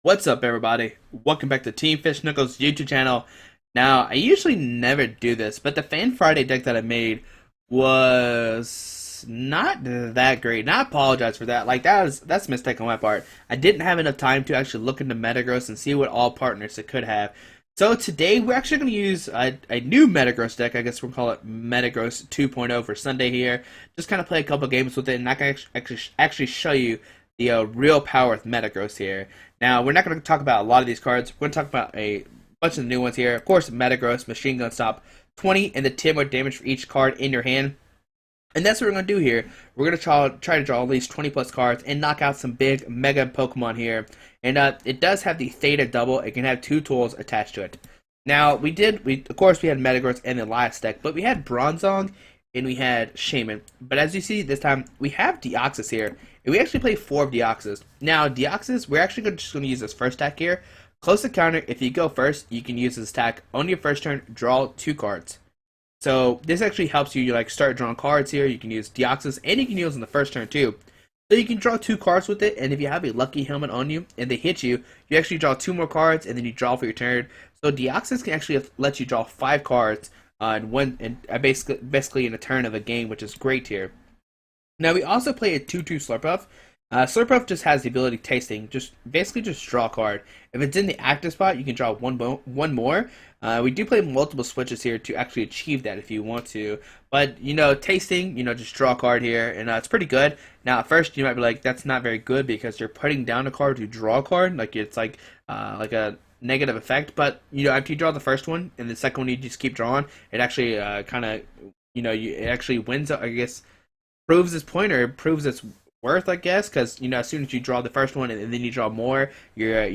What's up, everybody? Welcome back to Team Fish Knuckles YouTube channel. Now, I usually never do this, but the Fan Friday deck that I made was not that great. And I apologize for that. That's a mistake on my part. I didn't have enough time to actually look into Metagross and see what all partners it could have. So today we're actually going to use a new Metagross deck. I guess we'll call it Metagross 2.0 for Sunday here. Just kind of play a couple games with it, and I can actually show you the real power of Metagross here. Now, we're not going to talk about a lot of these cards. We're going to talk about a bunch of the new ones here. Of course, Metagross, Machine Gun Stop, 20 and the 10 more damage for each card in your hand. And that's what we're going to do here. We're going to try to draw at least 20 plus cards and knock out some big mega Pokemon here. And it does have the Theta double. It can have two tools attached to it. Now, of course, we had Metagross in the last deck, but we had Bronzong and we had Shaman. But as you see, this time we have Deoxys here. And we actually play 4 of Deoxys. Now, Deoxys, we're actually just going to use this first attack here. Close encounter, if you go first, you can use this attack on your first turn, draw 2 cards. So this actually helps you like start drawing cards here. You can use Deoxys, and you can use in the first turn too. So you can draw 2 cards with it, and if you have a lucky helmet on you and they hit you, you actually draw 2 more cards, and then you draw for your turn. So Deoxys can actually let you draw 5 cards basically in a turn of a game, which is great here. Now we also play a 2/2 Slurpuff. Slurpuff just has the ability tasting, just draw a card. If it's in the active spot, you can draw one more. We do play multiple switches here to actually achieve that if you want to. But tasting, just draw a card here, and it's pretty good. Now at first you might be like, that's not very good because you're putting down a card to draw a card, like it's like a negative effect. But after you draw the first one and the second one you just keep drawing, it actually it actually wins, I guess, proves its point or proves its worth, I guess, because as soon as you draw the first one and then you draw more, you're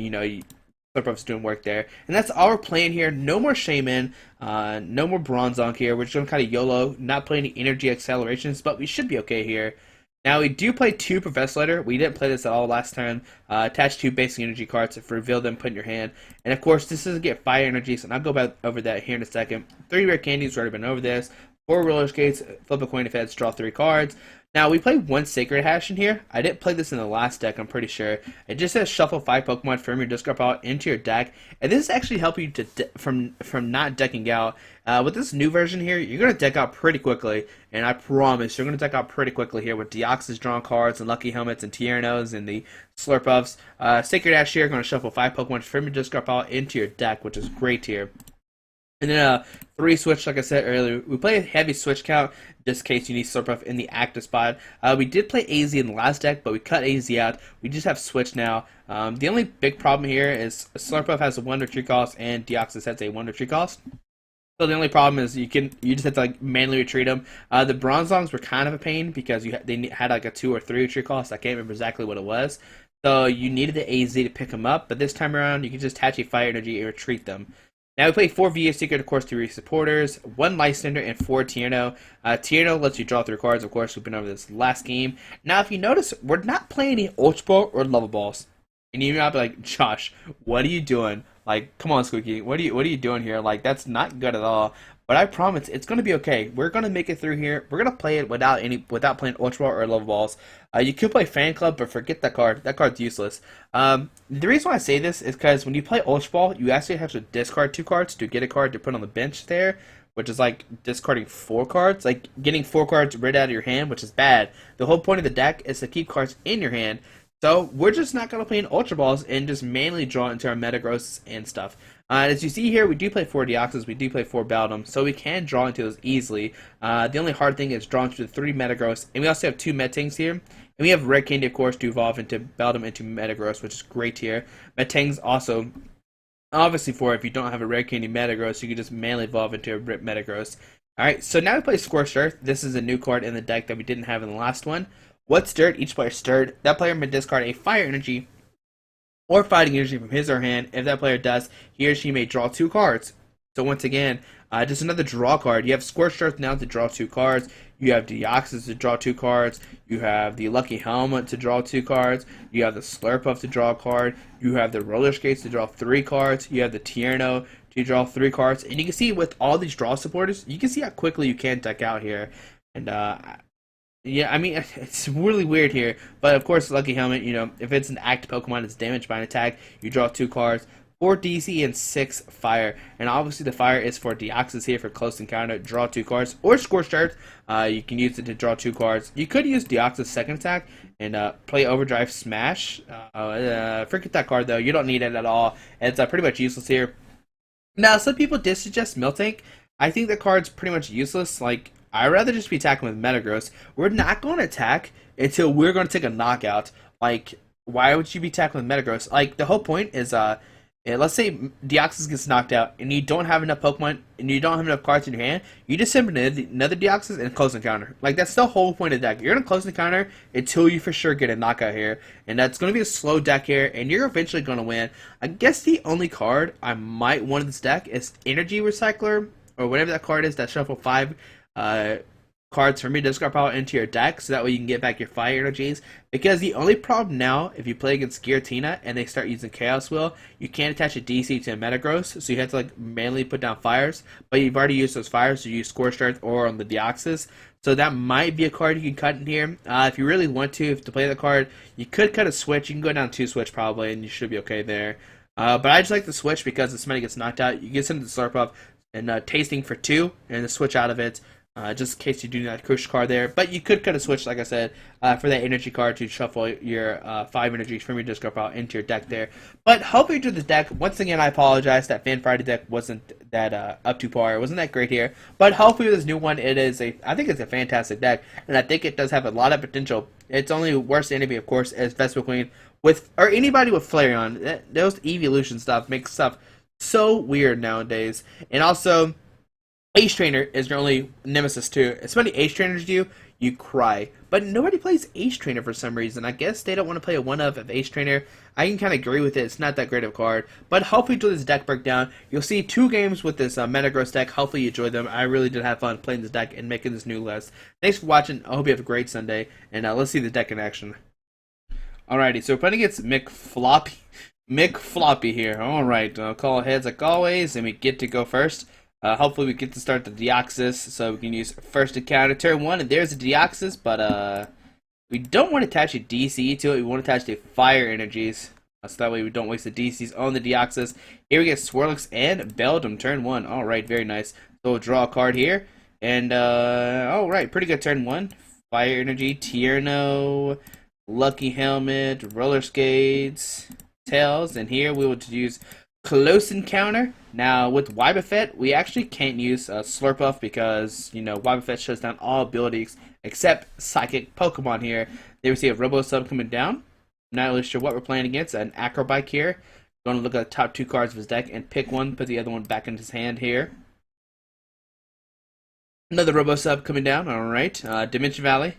Slurpuff's doing work there. And that's all we're playing here. No more Shaman, no more Bronzong here. We're just going to kind of YOLO, not play any energy accelerations, but we should be okay here. Now we do play 2 Professor Letter. We didn't play this at all last time. Attach 2 basic energy cards to reveal them, put in your hand. And of course, this is to get fire energies, and I'll go back over that here in a second. 3 rare candies, already been over this. 4 roller skates, flip a coin if heads, draw 3 cards. Now, we play 1 Sacred Hash in here. I didn't play this in the last deck, I'm pretty sure. It just says shuffle 5 Pokemon from your discard pile into your deck. And this actually helps you from not decking out. With this new version here, you're going to deck out pretty quickly. And I promise, you're going to deck out pretty quickly here with Deoxys drawn cards and Lucky Helmets and Tiernos and the Slurpuffs. Sacred Hash here, going to shuffle 5 Pokemon from your discard pile into your deck, which is great here. And then 3 switch, like I said earlier. We play a heavy switch count, just in case you need Slurpuff in the active spot. We did play AZ in the last deck, but we cut AZ out. We just have switch now. The only big problem here is Slurpuff has a 1 retreat cost, and Deoxys has a 1 retreat cost. So the only problem is you just have to like manually retreat them. The Bronzongs were kind of a pain because they had like a 2 or 3 retreat cost. I can't remember exactly what it was. So you needed the AZ to pick them up, but this time around you can just attach a fire energy and retreat them. Now we play 4 VA Secret, of course, 3 supporters, 1 Lysander, and 4 Tierno. Tierno lets you draw 3 cards, of course, we've been over this last game. Now, if you notice, we're not playing any Ultra Ball or Level Balls. And you might be like, Josh, what are you doing? Like, come on, Squeaky, what are you doing here? Like, that's not good at all. But I promise, it's going to be okay. We're going to make it through here. We're going to play it without playing Ultra Ball or Level Balls. You could play Fan Club, but forget that card. That card's useless. The reason why I say this is because when you play Ultra Ball, you actually have to discard 2 cards to get a card to put on the bench there, which is like discarding 4 cards. Like, getting 4 cards rid out of your hand, which is bad. The whole point of the deck is to keep cards in your hand. So we're just not going to play in Ultra Balls and just manually draw into our Metagross and stuff. As you see here, we do play 4 Deoxys, we do play 4 Beldum, so we can draw into those easily. The only hard thing is drawing into the 3 Metagross, and we also have 2 Metangs here. And we have Red Candy, of course, to evolve into Beldum into Metagross, which is great here. Metangs also, obviously, if you don't have a Red Candy Metagross, you can just manually evolve into a Rip Metagross. Alright, so now we play Scorched Earth. This is a new card in the deck that we didn't have in the last one. What's stirred? Each player stirred. That player may discard a fire energy or fighting energy from his or her hand. If that player does, he or she may draw 2 cards. So once again, just another draw card. You have Scorched Earth now to draw 2 cards. You have Deoxys to draw 2 cards. You have the Lucky Helmet to draw 2 cards. You have the Slurpuff to draw a card. You have the Roller Skates to draw 3 cards. You have the Tierno to draw 3 cards. And you can see with all these draw supporters, you can see how quickly you can deck out here. And Yeah, I mean, it's really weird here. But of course, Lucky Helmet, if it's an active Pokemon that's damaged by an attack, you draw 2 cards, 4 DC and 6 Fire. And obviously, the Fire is for Deoxys here for Close Encounter, draw 2 cards, or Scorched Earth. You can use it to draw 2 cards. You could use Deoxys' second attack and play Overdrive Smash. Forget that card though; you don't need it at all. It's pretty much useless here. Now, some people did suggest Miltank. I think the card's pretty much useless. Like, I'd rather just be attacking with Metagross. We're not going to attack until we're going to take a knockout. Like, why would you be attacking with Metagross? Like, the whole point is, let's say Deoxys gets knocked out, and you don't have enough Pokemon, and you don't have enough cards in your hand, you just send another Deoxys and close encounter. Like, that's the whole point of the deck. You're going to close encounter until you for sure get a knockout here, and that's going to be a slow deck here, and you're eventually going to win. I guess the only card I might want in this deck is Energy Recycler, or whatever that card is that shuffle 5 uh, cards from your discard pile into your deck, so that way you can get back your fire energies. Because the only problem now, if you play against Giratina and they start using Chaos Wheel, you can't attach a DC to a Metagross, so you have to like manually put down fires. But you've already used those fires, so you use Scorched Earth or on the Deoxys. So that might be a card you can cut in here. If you really want to, play the card, you could cut a switch. You can go down 2 switch probably, and you should be okay there. But I just like the switch because if somebody gets knocked out, you get sent to the Slurp up and tasting for 2, and the switch out of it. Just in case you do that crucial card there. But you could cut a switch, like I said, for that energy card to shuffle your 5 energies from your discard pile into your deck there. But hopefully to the deck, once again, I apologize that Fan Friday deck wasn't that up to par. It wasn't that great here. But hopefully with this new one, I think it's a fantastic deck. And I think it does have a lot of potential. Its only worst enemy, of course, is Vespiquen or anybody with Flareon. Those evolution stuff makes stuff so weird nowadays. And also, Ace Trainer is your only nemesis too. It's funny, Ace Trainers do, you cry. But nobody plays Ace Trainer for some reason. I guess they don't want to play a 1-of Ace Trainer. I can kind of agree with it. It's not that great of a card. But hopefully through this deck breakdown, you'll see 2 games with this Metagross deck. Hopefully you enjoyed them. I really did have fun playing this deck and making this new list. Thanks for watching. I hope you have a great Sunday. And let's see the deck in action. Alrighty, so we're playing against Mick Floppy here. Alright, I'll call heads like always, and we get to go first. Hopefully we get to start the Deoxys, so we can use first encounter turn 1, and there's a Deoxys, but we don't want to attach a DC to it. We want to attach the fire energies, so that way we don't waste the DCs on the Deoxys. Here we get Swirlix and Beldum turn 1. Alright, very nice. So we'll draw a card here, and alright, pretty good turn 1. Fire energy, Tierno, Lucky Helmet, Roller Skates, Tails, and here we will use Close Encounter. Now, with Wobbuffet, we actually can't use Slurpuff because, Wobbuffet shuts down all abilities except Psychic Pokemon here. There we see a Robo-Sub coming down. Not really sure what we're playing against. An Acrobike here. Going to look at the top 2 cards of his deck and pick one, put the other one back in his hand here. Another Robo-Sub coming down. Alright. Dimension Valley.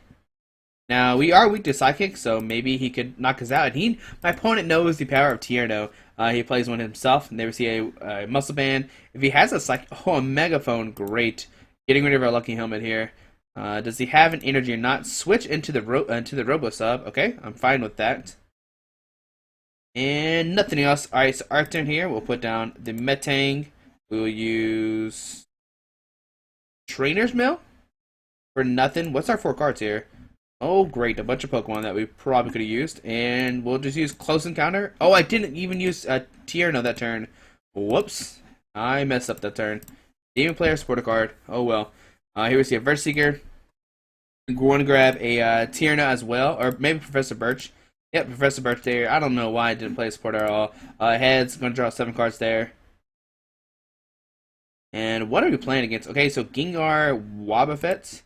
Now, we are weak to Psychic, so maybe he could knock us out. My opponent knows the power of Tierno. He plays one himself, and there we see a Muscle Band. If he has a Megaphone, great. Getting rid of our Lucky Helmet here. Does he have an energy or not? Switch into the Robo-Sub. Okay, I'm fine with that. And nothing else. Alright, so our turn here. We'll put down the Metang. We'll use Trainer's Mill for nothing. What's our 4 cards here? Oh, great. A bunch of Pokemon that we probably could have used. And we'll just use Close Encounter. Oh, I didn't even use Tierno that turn. Whoops. I messed up that turn. Didn't even play our supporter card. Oh, well. Here we see a Verseeker. We're going to grab a Tierno as well. Or maybe Professor Birch. Yep, Professor Birch there. I don't know why I didn't play a supporter at all. Heads. Going to draw 7 cards there. And what are we playing against? Okay, so Gengar, Wobbuffet.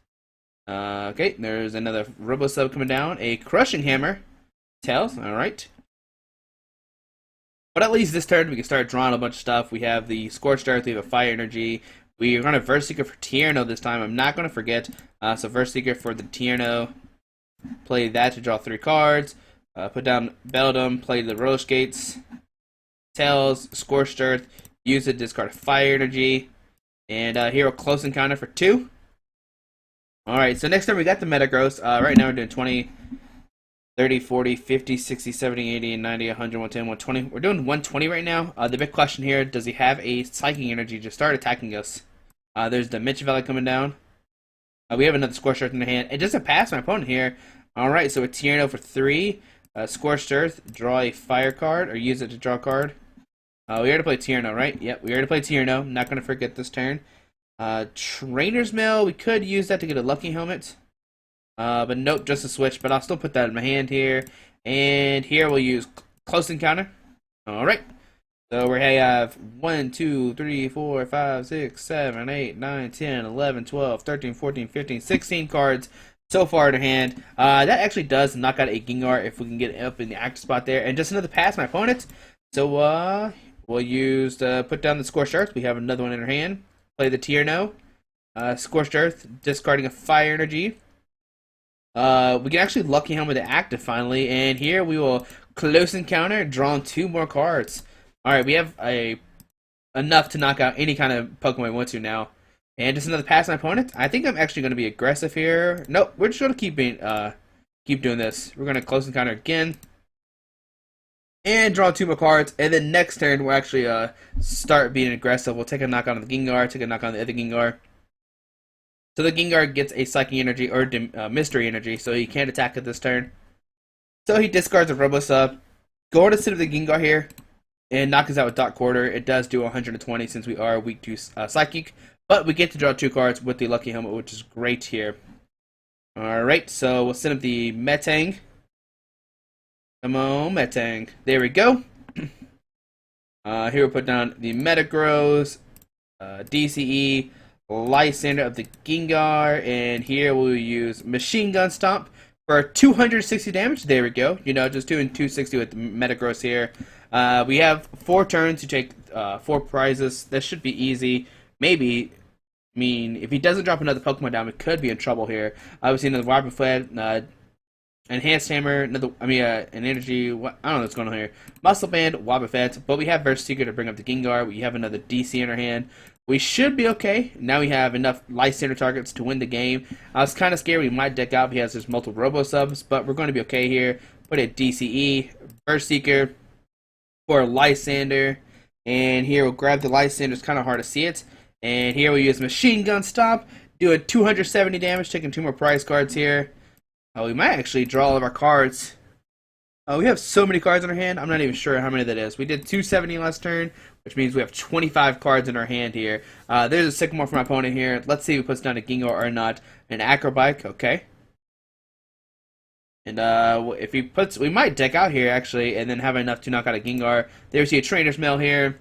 Okay, there's another Robo-Sub coming down. A Crushing Hammer. Tails, alright. But at least this turn we can start drawing a bunch of stuff. We have the Scorched Earth, we have a Fire Energy. We are going to Verseeker for Tierno this time. I'm not going to forget. So Verseeker for the Tierno. Play that to draw 3 cards. Put down Beldum, play the Roller Skates. Tails, Scorched Earth. Use it, discard Fire Energy. And here a Close Encounter for 2. Alright, so next time we got the Metagross. Right now we're doing 20, 30, 40, 50, 60, 70, 80, 90, 100, 110, 120. We're doing 120 right now. The big question here, does he have a Psychic Energy to start attacking us? There's Dimension Valley coming down. We have another Scorched Earth in the hand. And just to pass my opponent here. Alright, so a Tierno for 3. Scorched Earth, draw a fire card, or use it to draw a card. We already played Tierno, right? Yep, we already played Tierno. Not going to forget this turn. Trainer's Mail, we could use that to get a Lucky Helmet. But nope, just a switch. But I'll still put that in my hand here. And here we'll use Close Encounter. Alright. So we have 1, 2, 3, 4, 5, 6, 7, 8, 9, 10, 11, 12, 13, 14, 15, 16 cards so far in our hand. That actually does knock out a Gengar if we can get it up in the active spot there. And just another pass my opponent. So we'll use put down the Scorched Earth. We have another one in our hand. Play the Tierno. Scorched Earth, discarding a Fire Energy. We can actually Lucky Helmet the active finally. And here we will Close Encounter, drawing 2 more cards. Alright, we have enough to knock out any kind of Pokemon we want to now. And just another pass my opponent. I think I'm actually going to be aggressive here. Nope, we're just going to keep doing this. We're going to Close Encounter again. And draw 2 more cards. And then next turn, we'll actually start being aggressive. We'll take a knock on the Gengar, take a knock on the other Gengar. So the Gengar gets a Psychic Energy or Mystery Energy, so he can't attack it this turn. So he discards a Robo-Sub. Going to sit with the Gengar here. And knock us out with Dark Quarter. It does do 120 since we are weak to Psychic. But we get to draw 2 cards with the Lucky Helmet, which is great here. Alright, so we'll send up the Metang. Come on, Metang. There we go. Here we'll put down the Metagross, DCE, Lysander of the Gengar, and here we'll use Machine Gun Stomp for 260 damage. There we go. You know, just doing 260 with the Metagross here. We have 4 turns to take 4 prizes. This should be easy. Maybe, I mean, if he doesn't drop another Pokemon down, we could be in trouble here. Obviously, another Wobbuffet, Enhanced Hammer, an energy. I don't know what's going on here. Muscle Band, Wobbuffet, but we have Burst Seeker to bring up the Gengar. We have another DC in our hand. We should be okay. Now we have enough Lysander targets to win the game. I was kind of scared we might deck out because there's multiple Robo-Subs, but we're going to be okay here. Put a DCE, Burst Seeker for Lysander, and here we'll grab the Lysander. It's kind of hard to see it. And here we'll use Machine Gun Stomp, do a 270 damage, taking 2 more prize cards here. We might actually draw all of our cards. We have so many cards in our hand, I'm not even sure how many that is. We did 270 last turn, which means we have 25 cards in our hand here. There's a Sycamore for my opponent here. Let's see if he puts down a Gengar or not. An Acrobike, okay. And if he puts, we might deck out here actually, and then have enough to knock out a Gengar. There we see a Trainer's Mail here.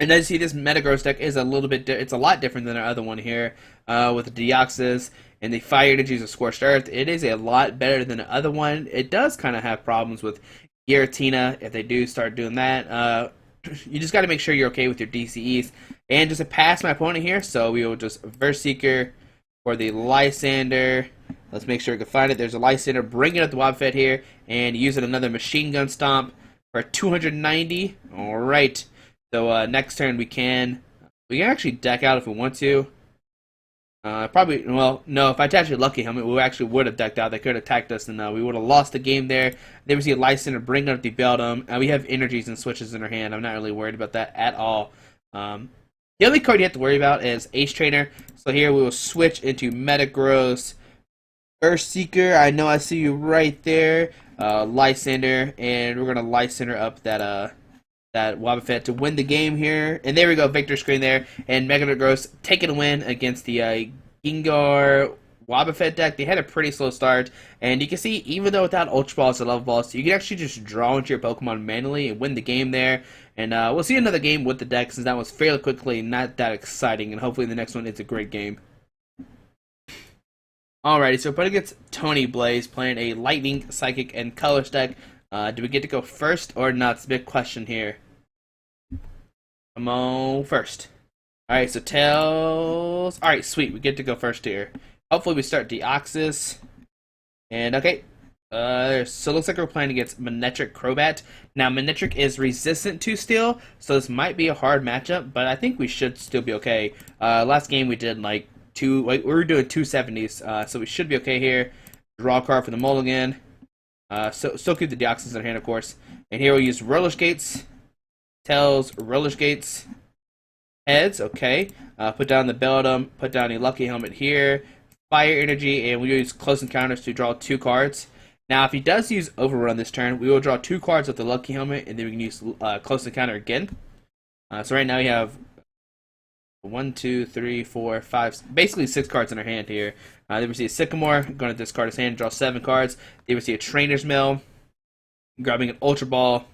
And as you see, this Metagross deck is a little bit, it's a lot different than our other one here, with the Deoxys and the Fire Energies of Scorched Earth. It is a lot better than the other one. It does kind of have problems with Giratina if they do start doing that. You just got to make sure you're okay with your DCEs. And just to pass my opponent here, so we will just Verse Seeker for the Lysander. Let's make sure we can find it. There's a Lysander. Bring it up the Wobbuffet here, and use it another Machine Gun Stomp for 290. All right. So next turn we can actually deck out if we want to. Probably, well, no, if I attached a Lucky Helmet, we actually would have decked out. They could have attacked us, and we would have lost the game there. Then we see a Lysander bring up the Beldum. We have energies and switches in our hand. I'm not really worried about that at all. The only card you have to worry about is Ace Trainer. So here we will switch into Metagross, Earth Seeker. I know I see you right there. Lysander, and we're gonna Lysander up that Wobbuffet to win the game here. And there we go, victory screen there. And Metagross taking a win against the Gengar Wobbuffet deck. They had a pretty slow start, and you can see even though without Ultra Balls and Level Balls, you can actually just draw into your Pokemon manually and win the game there. And we'll see another game with the deck since that was fairly quickly, not that exciting, and hopefully the next one is a great game. Alrighty, so playing against Tony Blaze, playing a Lightning, Psychic, and Colors deck. Do we get to go first or not? It's a big question here. Come on, first. Alright, so Tails. Alright, sweet. We get to go first here. Hopefully we start Deoxys. And, okay. So it looks like we're playing against Manectric Crobat. Now, Manectric is resistant to Steel, so this might be a hard matchup, but I think we should still be okay. Last game we did, like, we were doing 270s, so we should be okay here. Draw a card for the Mulligan. So still keep the Deoxys in our hand, of course. And here we'll use Roller Skates. Tails, Roller Skates. Heads, okay. Put down the Beldum. Put down a Lucky Helmet here. fire energy, and we use close encounters to draw 2 cards. Now, if he does use Overrun this turn, we will draw 2 cards with the Lucky Helmet, and then we can use close encounter again. So right now we have 1, 2, 3, 4, 5, basically 6 cards in our hand here. Then we see a Sycamore, going to discard his hand, draw 7 cards. Then we see a Trainer's Mill, grabbing an Ultra Ball,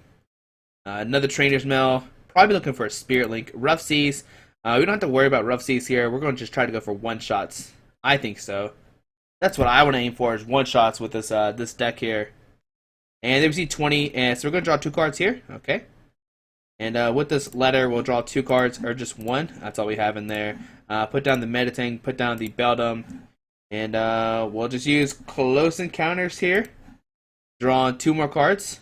another Trainer's Mill, probably looking for a Spirit Link. Rough Seas, we don't have to worry about Rough Seas here. We're going to just try to go for one-shots. I think so. That's what I want to aim for, is one-shots with this this deck here. And then we see 20, and so we're going to draw 2 cards here. Okay. And with this letter, we'll draw 2 cards, or just 1. That's all we have in there. Put down the Meditang, put down the Beldum, and we'll just use Close Encounters here. Draw 2 more cards.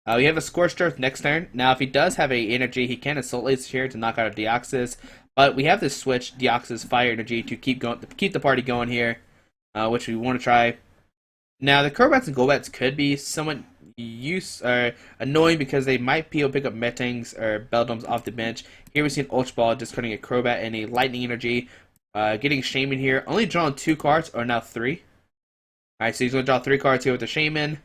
We have a Scorched Earth next turn. Now, if he does have a energy, he can Assault Laser here to knock out a Deoxys. But we have this switch, Deoxys Fire Energy, to keep the party going here, which we want to try. Now, the Crobats and Golbats could be somewhat annoying because they might be able to pick up Metangs or Beldums off the bench. Here we see an Ultra Ball discarding a Crobat and a Lightning Energy. Getting Shaman here. Only drawing 2 cards, or now 3. Alright, so he's going to draw 3 cards here with the Shaman.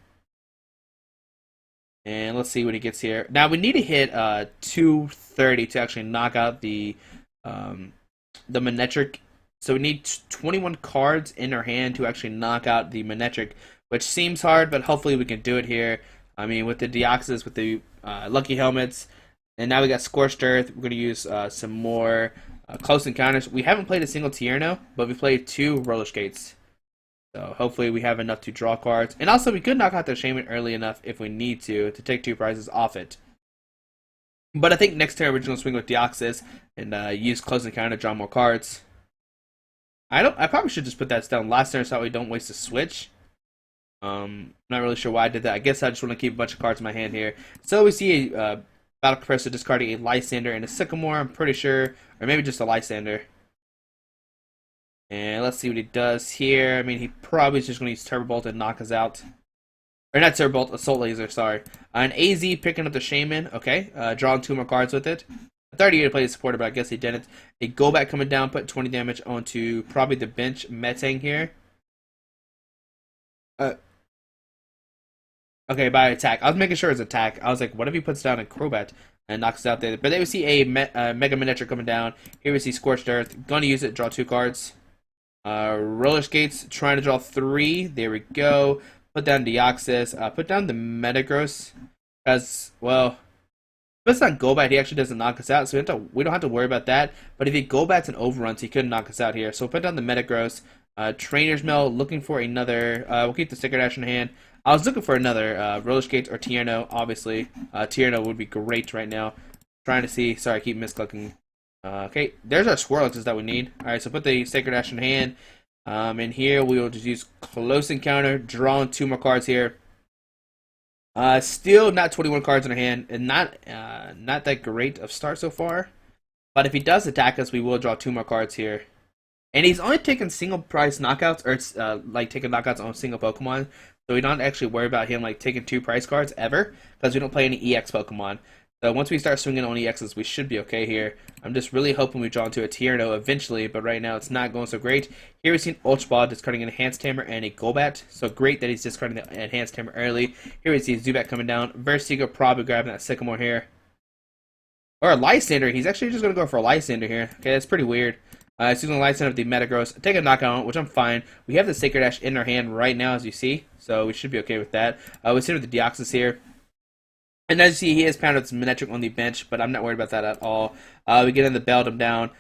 And let's see what he gets here. Now, we need to hit 230 to actually knock out the Manectric. So we need 21 cards in our hand to actually knock out the Manectric, which seems hard, but hopefully we can do it here. I mean, with the Deoxys, with the Lucky Helmets, and now we got Scorched Earth. We're going to use some more Close Encounters. We haven't played a single Tierno, but we played 2 Roller Skates. So hopefully we have enough to draw cards. And also, we could knock out the Shaman early enough if we need to take 2 prizes off it. But I think next turn we're just going to swing with Deoxys and use Close Encounter to draw more cards. I probably should just put that down last turn so we don't waste a switch. Not really sure why I did that. I guess I just want to keep a bunch of cards in my hand here. So we see a Battle Compressor discarding a Lysander and a Sycamore, I'm pretty sure. Or maybe just a Lysander. And let's see what he does here. I mean, he probably is just going to use Turbo Bolt and knock us out. Or not Turbo Bolt, Assault Laser, sorry. An AZ picking up the Shaman. Okay, drawing 2 more cards with it. I thought he would play the supporter, but I guess he didn't. A Golbat coming down, put 20 damage onto probably the bench Metang here. Okay, by attack. I was making sure it's attack. I was like, what if he puts down a Crobat and knocks it out there? But then we see a Mega Manectric coming down. Here we see Scorched Earth. Going to use it, draw 2 cards. Roller Skates, trying to draw 3. There we go. Put down Deoxys. Put down the Metagross. Because, well, if it's not Golbat, he actually doesn't knock us out, so we don't have to worry about that. But if he Golbats and overruns, he could knock us out here. So we'll put down the Metagross. Trainer's Mill, looking for another. We'll keep the Sticker Dash in hand. I was looking for another Roller Skates or Tierno, obviously. Tierno would be great right now. Trying to see. Sorry, I keep misclicking. Okay, there's our Swirlixes that we need. Alright, so put the Sacred Dash in hand. And here we will just use Close Encounter, drawing 2 more cards here. Still not 21 cards in our hand, and not that great of start so far. But if he does attack us, we will draw 2 more cards here. And he's only taking single price knockouts, or it's like taking knockouts on single Pokemon. So we don't actually worry about him like taking 2 price cards ever, because we don't play any EX Pokemon. So once we start swinging on EXs, we should be okay here. I'm just really hoping we draw into a Tierno eventually, but right now it's not going so great. Here we've seen Ultra Ball discarding an Enhanced Hammer and a Golbat. So great that he's discarding the Enhanced Hammer early. Here we see Zubat coming down. Versigo probably grabbing that Sycamore here. Or a Lysander. He's actually just going to go for a Lysander here. Okay, that's pretty weird. He's using a Lysander of the Metagross. Take a knockout, which I'm fine. We have the Sacred Dash in our hand right now, as you see. So we should be okay with that. We see with the Deoxys here. And as you see, he has pounded some Manectric on the bench, but I'm not worried about that at all. We get in the Beldum down,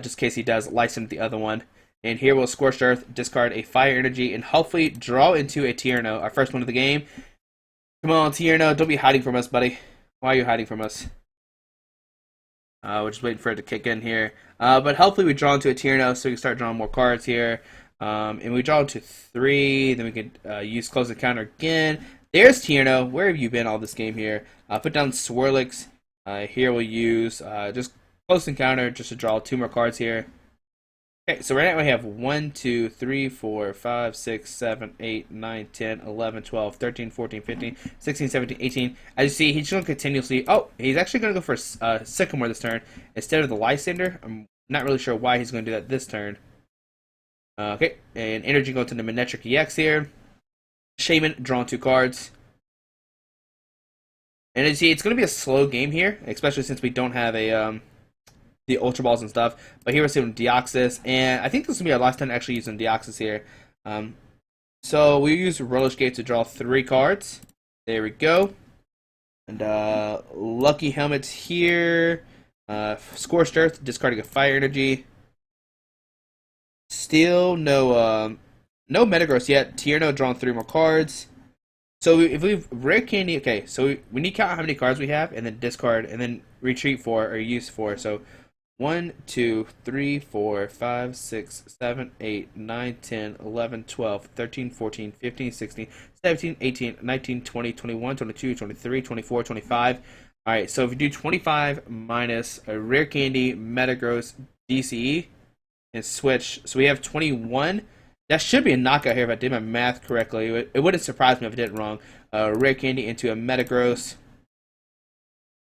just in case he does Lysander the other one. And here we'll Scorched Earth, discard a Fire Energy, and hopefully draw into a Tierno, our first one of the game. Come on, Tierno, don't be hiding from us, buddy. Why are you hiding from us? We're just waiting for it to kick in here. But hopefully we draw into a Tierno so we can start drawing more cards here. And we draw into 3, then we can use Close Encounter again. There's Tierno. Where have you been all this game here? Put down Swirlix. Here we'll use just Close Encounter just to draw 2 more cards here. Okay, so right now we have 1, 2, 3, 4, 5, 6, 7, 8, 9, 10, 11, 12, 13, 14, 15, 16, 17, 18. As you see, he's going to continuously... Oh, he's actually going to go for Sycamore this turn instead of the Lysander. I'm not really sure why he's going to do that this turn. Okay, and energy going to the Manectric EX here. Shaman drawing 2 cards. And as you see, it's going to be a slow game here, especially since we don't have a the Ultra Balls and stuff. But here we're seeing Deoxys, and I think this will be our last time actually using Deoxys here. So we use Relish Gate to draw 3 cards. There we go. And Lucky Helmets here. Scorched Earth, discarding a Fire Energy. Still no Metagross yet. Tierno drawing 3 more cards. So if we've Rare Candy, okay, so we need to count how many cards we have, and then discard, and then retreat 4, or use 4. So 1, 2, 3, 4, 5, 6, 7, 8, 9, 10, 11, 12, 13, 14, 15, 16, 17, 18, 19, 20, 21, 22, 23, 24, 25. Alright, so if we do 25 minus a Rare Candy, Metagross, DCE, and switch, so we have 21. That should be a knockout here if I did my math correctly. It wouldn't surprise me if I did it wrong. Rare Candy into a Metagross,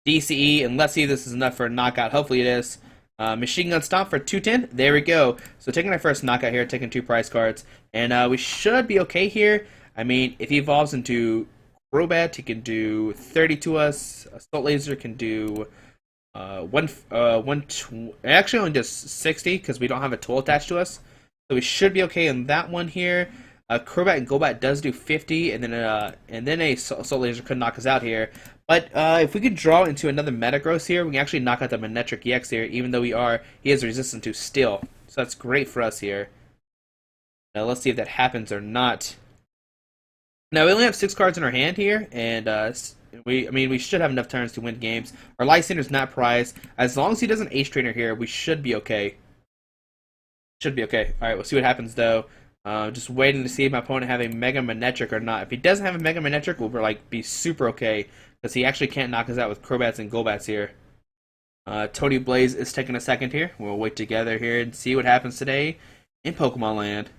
DCE, and let's see if this is enough for a knockout. Hopefully it is. Machine Gun Stomp for 210. There we go. So taking our first knockout here, taking 2 prize cards. And we should be okay here. I mean, if he evolves into Crobat, he can do 30 to us. Assault Laser can do it actually only does 60 because we don't have a tool attached to us. So we should be okay in that one here. Crobat and Golbat does do 50, and then a Assault Laser could knock us out here. But if we could draw into another Metagross here, we can actually knock out the Manectric EX here, even though he is resistant to Steel. So that's great for us here. Now let's see if that happens or not. Now we only have 6 cards in our hand here, and we should have enough turns to win games. Our Lysander's not prized. As long as he doesn't Ace Trainer here, we should be okay. Should be okay. Alright, we'll see what happens though. Just waiting to see if my opponent have a Mega Manectric or not. If he doesn't have a Mega Manectric, we'll be super okay. Because he actually can't knock us out with Crobats and Golbats here. Tony Blaze is taking a second here. We'll wait together here and see what happens today in Pokemon Land.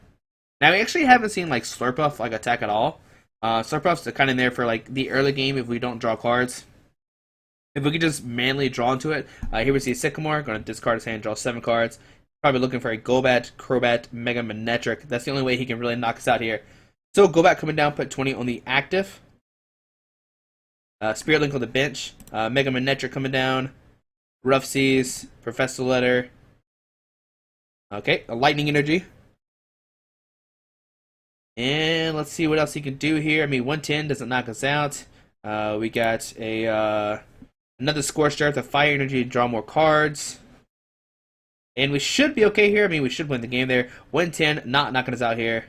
Now we actually haven't seen Slurpuff attack at all. Slurpuff's kind of there for the early game if we don't draw cards. If we could just manually draw into it. Here we see Sycamore, going to discard his hand, draw 7 cards. Probably looking for a Golbat, Crobat, Mega Manectric. That's the only way he can really knock us out here. So Golbat coming down, put 20 on the active. Spirit Link on the bench. Mega Manectric coming down. Rough Seas, Professor Letter. Okay, a Lightning Energy. And let's see what else he can do here. I mean, 110 doesn't knock us out. We got another Scorched Earth, a Fire Energy to draw more cards. And we should be okay here. I mean, we should win the game there. 110, not knocking us out here.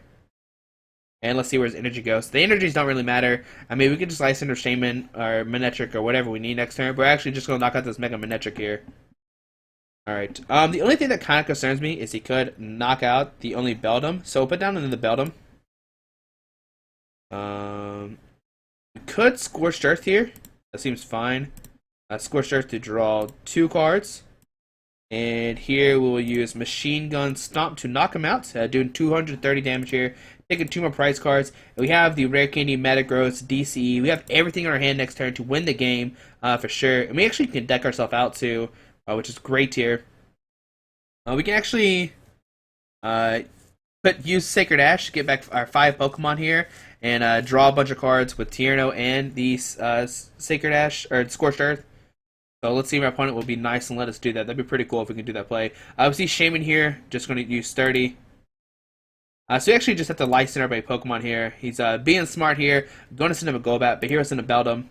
And let's see where his energy goes. The energies don't really matter. I mean, we could just Lysander, Shaman, or Manectric, or whatever we need next turn. But we're actually just going to knock out this Mega Manectric here. Alright. The only thing that kind of concerns me is he could knock out the only Beldum. So we'll put down another Beldum. Could Scorched Earth here. That seems fine. Scorched Earth to draw 2 cards. And here we will use Machine Gun Stomp to knock him out, doing 230 damage here. Taking 2 more prize cards. And we have the Rare Candy, Metagross, DCE. We have everything in our hand next turn to win the game for sure. And we actually can deck ourselves out too, which is great here. We can actually use Sacred Ash to get back our 5 Pokemon here and draw a bunch of cards with Tierno and the Sacred Ash or Scorched Earth. So let's see if our opponent will be nice and let us do that. That'd be pretty cool if we can do that play. We see Shaman here, just going to use 30. So we actually just have to Lysander by Pokemon here. He's being smart here. Going to send him a Golbat, but here we'll send a Beldum.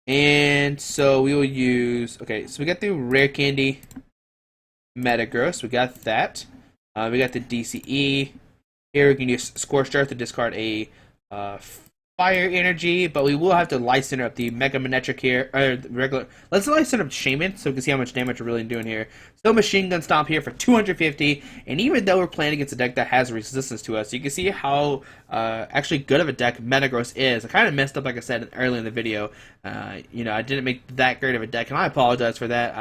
And so we will use... Okay, so we got the Rare Candy Metagross. We got that. We got the DCE. Here we can use Scorched Earth to discard a Fire Energy, but we will have to Lysander up the Mega Manectric here, or the regular. Let's Lysander up Shaman so we can see how much damage we're really doing here. Still Machine Gun Stomp here for 250, and even though we're playing against a deck that has resistance to us, you can see how actually good of a deck Metagross is. I kind of messed up, like I said earlier in the video. I didn't make that great of a deck, and I apologize for that.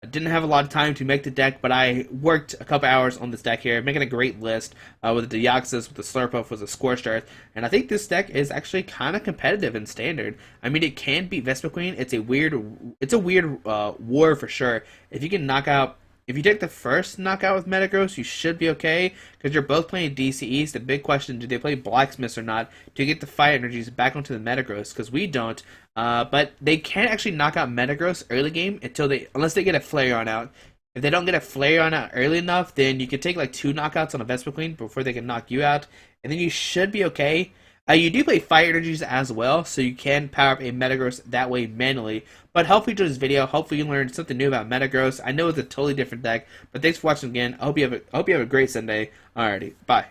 I didn't have a lot of time to make the deck, but I worked a couple hours on this deck here, making a great list with the Deoxys, with the Slurpuff, with the Scorched Earth, and I think this deck is actually kind of competitive in Standard. I mean, it can beat Vespiquen. It's a weird war for sure. If you can knock out if you take the first knockout with Metagross, you should be okay because you're both playing DCEs. The big question: do they play Blacksmiths or not to get the fire energies back onto the Metagross? Because we don't. But they can't actually knock out Metagross early game unless they get a Flareon out. If they don't get a Flareon out early enough, then you can take like 2 knockouts on a Vespiquen before they can knock you out, and then you should be okay. You do play Fire Energies as well, so you can power up a Metagross that way manually. But hopefully, to this video, hopefully you learned something new about Metagross. I know it's a totally different deck, but thanks for watching again. I hope you have a great Sunday. Alrighty, bye.